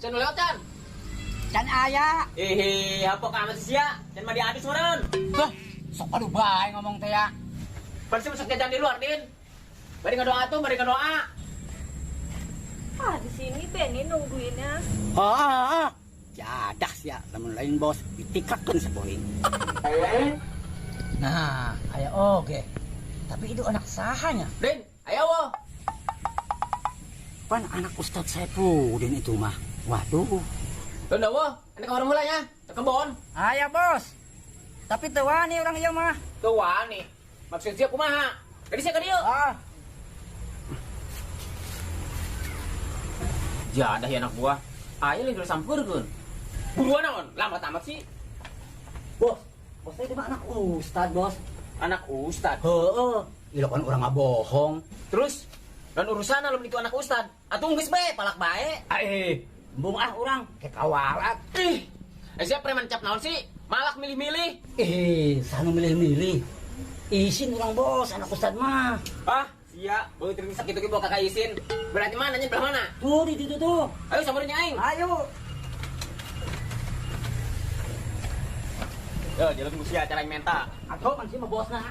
Sen lewat Chan. Can aya. Apa kamu sih ya? Chan mah diadus meureun. Tuh, sok aduh bae ngomong teh ya. Pasti masuk jajan di luar, Din. Bari ngadoa tuh, bari ngadoa. Ah, di sini Benny nungguinnya. Jadah ya, lamun lain bos ditikakeun sapoe. Nah, aya oge. Tapi itu anak sahanya. Din, ayo wo. Pan anak Ustadz Saipudin itu mah. Waduh. Tunda wo, ini kamar mulanya. Ke kebon. Aya bos. Tapi teu wani urang ieu mah. Tuh wani. Maksud siap kumaha? Jadi saya ke dia. Jadah ya anak buah. Ayo lagi sampeurkeun. Buruan naon? Lambat amat sih. Bos, bos itu mah anak Ustadz bos. Anak ustad. Heeh. Ilo kan urang ngabohong. Terus dan urusan lu itu anak ustad. Atuh geus bae, palak bae. Embung urang ke kawalat. Siapa preman cap naon sih? Malak milih-milih. Sanu milih-milih. Isin urang bos, anak Ustadz mah. Ah, sia, boleh terima sakit itu bawa kakak izin. Berarti mana nya belah mana? Tuh di situ tuh. Ayo samperin aing. Ayo. Yo, jalan tunggu sia cara menta. Atau kan sih mah bosna.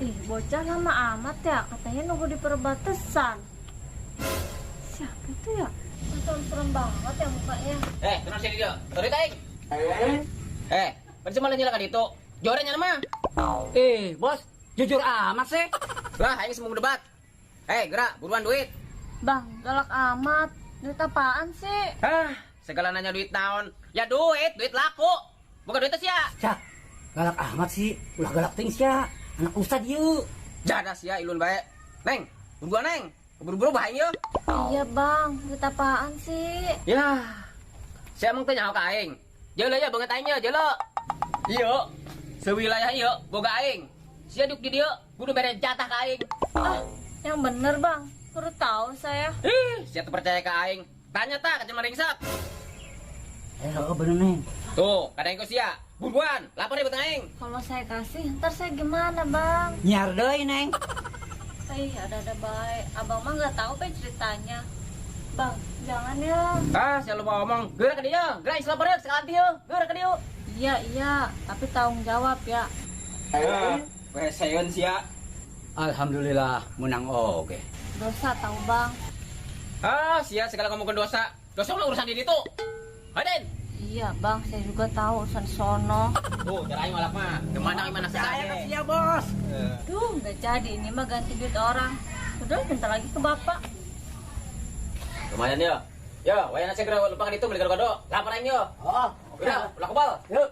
Ih, bocah lama amat ya. Katanya nunggu di perbatasan. Siapa itu ya? Serem banget ya mukanya. Tenang sini dia. Sorry aing. Panci malah nyalakan itu. Jorenya mah. Bos, jujur amat sih. Lah, aing semua debat. Gerak, buruan duit. Bang, galak amat. Duit apaan sih? Segala nanya duit naon. Ya duit laku. Bukan duit sia. Cak, galak amat sih. Ulah galak ting sia. Anak Ustadz yuk. Jadah sia ilun bae. Neng, buruan neng. Buru-buru bahaya yuk. Iya bang, duit apaan sih? Ya, saya emang tanya ke aing. Jelo ya banget aingnya, jelo. Iya, sewilayah iya, boga aing. Sia duk di dia, kudu bere jatah ke aing. Ah, yang bener bang. Baru tahu saya. Sia tuh percaya ke aing. Tanya tak, kacan maringsat. Bener neng. Tuh, kadang ikut sia. Buruan, lapor ya buat aing. Kalau saya kasih, ntar saya gimana bang? Nyar deui neng. Ada baik. Abang mah nggak tahu apa ceritanya. Bang, jangan ya. Saya lupa ngomong. Gerak ke dia, gerak lapor ya, sekali dia. Gerak ke dia. Iya, tapi tanggung jawab ya. Sayon sia. Alhamdulillah menang oke. Dosa tahu bang. Sia segala ngomongin dosa. Dosa mah urusan diri tuh. Aden. Iya bang, saya juga tahu urusan sono. Tuh, cara aing ngalap mah. Gimana Saya selesai. ya bos. Duh, nggak jadi. Ini mah ganti duit orang. Udah, bentar lagi ke bapak. Lumayan ya. Yo, wayang nasi gerak lupa itu beli gado-gado. Lapor aing yo. Oh, Udah, ulah kebal. Yuk.